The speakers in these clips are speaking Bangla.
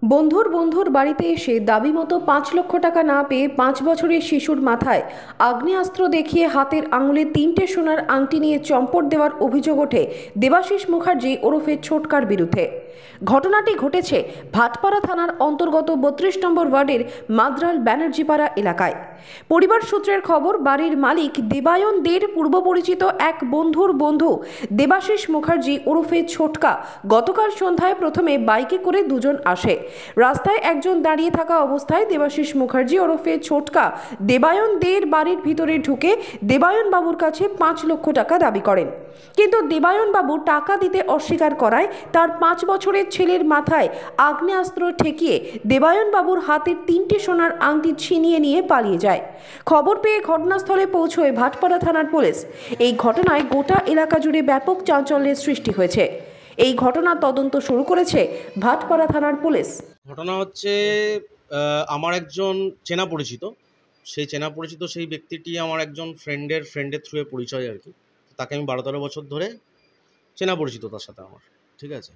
বন্ধুর বাড়িতে এসে দাবি মতো ৫ লক্ষ টাকা না পেয়ে ৫ বছরের শিশুর মাথায় আগ্নেয়াস্ত্র দেখিয়ে হাতের আঙুলে ৩টে সোনার আংটি নিয়ে চম্পট দেওয়ার অভিযোগ ওঠে দেবাশিস মুখার্জি ওরফে ছোটকার বিরুদ্ধে। ঘটনাটি ঘটেছে ভাটপাড়া থানার অন্তর্গত ৩২ নম্বর ওয়ার্ডের মাদ্রাল ব্যানার্জিপাড়া এলাকায়। পরিবার সূত্রের খবর, বাড়ির মালিক দেবায়ন দের পূর্ব পরিচিত এক বন্ধুর বন্ধু দেবাশিস মুখার্জি ওরফে ছোটকা গতকাল সন্ধ্যায় প্রথমে বাইকে করে দুজন আসে। রাস্তায় একজন দাঁড়িয়ে থাকা অবস্থায় দেবাশিস মুখার্জি ওরফে ছোটকা দেবায়ন দের বাড়ির ভিতরে ঢুকে দেবায়ন বাবুর কাছে ৫ লক্ষ টাকা দাবি করেন, কিন্তু দেবায়ন বাবু টাকা দিতে অস্বীকার করায় তার ৫ বছরের ছেলের মাথায় আগ্নেয়াস্ত্র ঠেকিয়ে দেবায়ন বাবুর হাতের ৩টে সোনার আংটি ছিনিয়ে নিয়ে পালিয়ে যায়। খবর পেয়ে ঘটনাস্থলে পৌঁছয় ভাটপাড়া থানার পুলিশ। এই ঘটনায় গোটা এলাকা জুড়ে ব্যাপক চাঞ্চল্যের সৃষ্টি হয়েছে। এই ঘটনার তদন্ত শুরু করেছে ভাটপাড়া থানার পুলিশ। ঘটনা হচ্ছে আমার একজন চেনা পরিচিত, সেই ব্যক্তিটি আমার একজন ফ্রেন্ডের থ্রুয়ে পরিচয় আর কি। তাকে আমি ১২-১৩ বছর ধরে চেনা পরিচিত তার সাথে আমার, ঠিক আছে।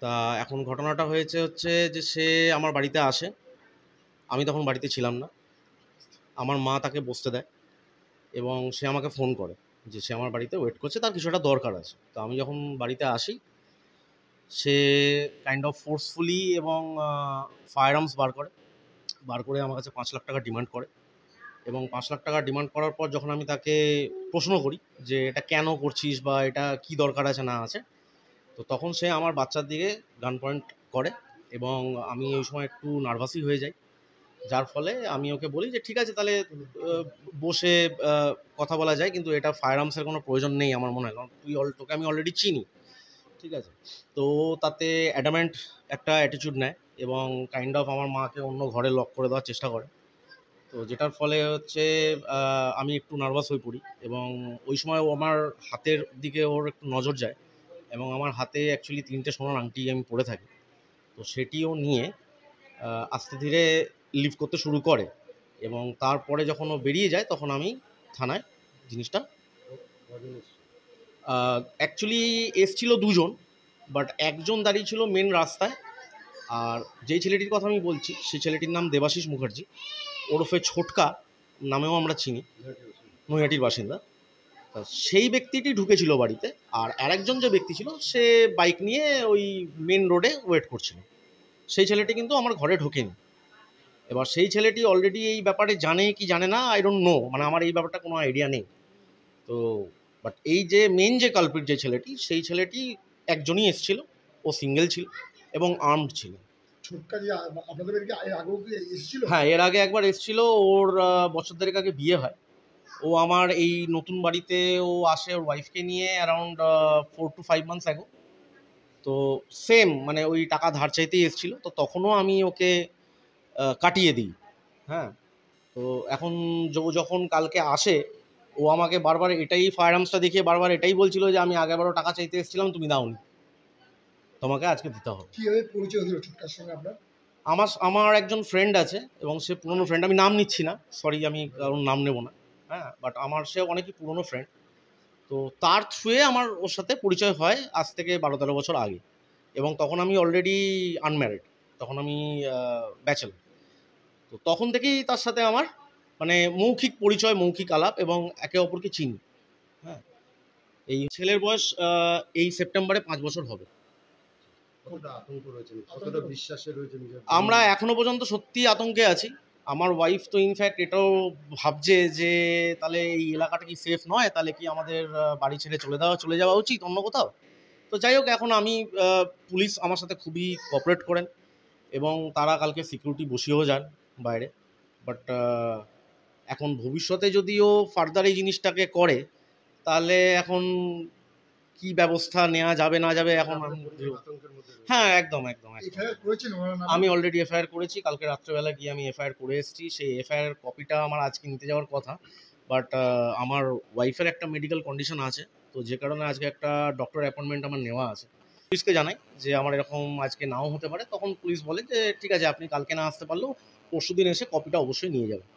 তা এখন ঘটনাটা হচ্ছে যে সে আমার বাড়িতে আসে, আমি তখন বাড়িতে ছিলাম না। আমার মা তাকে বসতে দেয় এবং সে আমাকে ফোন করে যে সে আমার বাড়িতে ওয়েট করছে, তার কিছু একটা দরকার আছে। তো আমি যখন বাড়িতে আসি, সে কাইন্ড অফ ফোর্সফুলি এবং ফায়ার আর্মস বার করে আমার কাছে ৫ লাখ টাকা ডিমান্ড করে। এবং ৫ লাখ টাকা ডিমান্ড করার পর যখন আমি তাকে প্রশ্ন করি যে এটা কেন করছিস বা এটা কি দরকার আছে না আছে, তো তখন সে আমার বাচ্চার দিকে গান পয়েন্ট করে এবং আমি ওই সময় একটু নার্ভাসই হয়ে যাই। যার ফলে আমি ওকে বলি যে ঠিক আছে তাহলে বসে কথা বলা যায়, কিন্তু এটা ফায়ার আর্মসের কোনো প্রয়োজন নেই আমার মনে হয়, কারণ তোকে আমি অলরেডি চিনি, ঠিক আছে। তো তাতে অ্যাডামেন্ট একটা অ্যাটিটিউড নেয় এবং কাইন্ড অফ আমার মাকে অন্য ঘরে লক করে দেওয়ার চেষ্টা করে। তো যেটার ফলে হচ্ছে আমি একটু নার্ভাস হয়ে পড়ি এবং ওই সময় ও আমার হাতের দিকে ওর একটু নজর যায় এবং আমার হাতে অ্যাকচুয়ালি ৩টে সোনার আংটি আমি পরে থাকি। তো সেটিও নিয়ে আস্তে ধীরে লিভ করতে শুরু করে এবং তারপরে যখন ও বেরিয়ে যায় তখন আমি থানায় জিনিসটা অ্যাকচুয়ালি এসছিল দুজন, বাট একজন দাঁড়িয়ে ছিল মেন রাস্তায়। আর যেই ছেলেটির কথা আমি বলছি সেই ছেলেটির নাম দেবাশিস মুখার্জি ওরফে ছোটকা নামেও আমরা চিনি, নৈহাটির বাসিন্দা। সেই ব্যক্তিটি ঢুকেছিল বাড়িতে, আর আরেকজন যে ব্যক্তি ছিল সে বাইক নিয়ে ওই মেন রোডে ওয়েট করছিল। সেই ছেলেটি কিন্তু আমার ঘরে ঢোকেনি। এবার সেই ছেলেটি অলরেডি এই ব্যাপারে জানে কি জানে না, আই ডোন্ট নো, মানে আমার এই ব্যাপারটা কোনো আইডিয়া নেই। তো বাট এই যে মেন যে কালপ্রিট যে ছেলেটি, সেই ছেলেটি একজনই এসেছিল, ও সিঙ্গেল ছিল এবং আর্মড ছিল। হ্যাঁ, এর আগে একবার এসেছিল। ওর বছর দেড়েক আগে বিয়ে হয়। ও আমার এই নতুন বাড়িতে ও আসে ওর ওয়াইফকে নিয়ে অ্যারাউন্ড 4 to 5 months ago। তো সেম মানে ওই টাকা ধার চাইতেই এসেছিল, তো তখনও আমি ওকে কাটিয়ে দিই। হ্যাঁ, তো এখন যখন কালকে আসে, ও আমাকে বারবার এটাই ফায়ার আর্মসটা দেখিয়ে বারবার এটাই বলছিল যে আমি আগেরবারও টাকা চাইতে এসেছিলাম, তুমি দাওনি, তোমাকে আজকে দিতে হবে। কিভাবে পরিচয় হলো ছোটকার সঙ্গে আপনার? আমার একজন ফ্রেন্ড আছে এবং সে পুরনো ফ্রেন্ড, আমি নাম নিচ্ছি না, সরি, আমি কারোর নাম নেব না। হ্যাঁ, বাট আমার সে অনেকই পুরনো ফ্রেন্ড। তো তার থ্রুয়ে আমার ওর সাথে পরিচয় হয় আজ থেকে ১২-১৩ বছর আগে, এবং তখন আমি অলরেডি আনম্যারিড, তখন আমি ব্যাচেলর। তো তখন থেকেই তার সাথে আমার মানে মৌখিক পরিচয়, মৌখিক আলাপ এবং একে অপরকে চিনি। হ্যাঁ, এই ছেলের বয়স এই সেপ্টেম্বরে ৫ বছর হবে। আমরা এখনো পর্যন্ত সত্যি আতঙ্কে আছি। আমার ওয়াইফ তো ইনফ্যাক্ট এটাও ভাবছে যে তাহলে এই এলাকাটা কি সেফ নয়, তাহলে কি আমাদের বাড়ি ছেড়ে চলে যাওয়া উচিত অন্য কোথাও। তো যাই হোক, এখন আমি পুলিশ আমার সাথে খুবই কোঅপারেট করেন এবং তারা কালকে সিকিউরিটি বসিয়েও যান বাইরে। বাট এখন ভবিষ্যতে যদিও ফার্দার এই জিনিসটাকে করে, তাহলে এখন কি ব্যবস্থা নেওয়া যাবে না যাবে এখন। হ্যাঁ, একদম। আমি অলরেডি এফআইআর করেছি, কালকে রাত্রেবেলা গিয়ে আমি এফআইআর করে এসেছি। সেই এফআইআর কপিটা আমার আজকে নিতে যাওয়ার কথা, বাট আমার ওয়াইফের একটা মেডিকেল কন্ডিশন আছে, তো যে কারণে আজকে একটা ডক্টর অ্যাপয়েন্টমেন্ট আমার নেওয়া আছে। পুলিশকে জানাই যে আমার এরকম আজকে নাও হতে পারে, তখন পুলিশ বলে যে ঠিক আছে, আপনি কালকে না আসতে পারলেও পরশুদিন এসে কপিটা অবশ্যই নিয়ে যাবেন।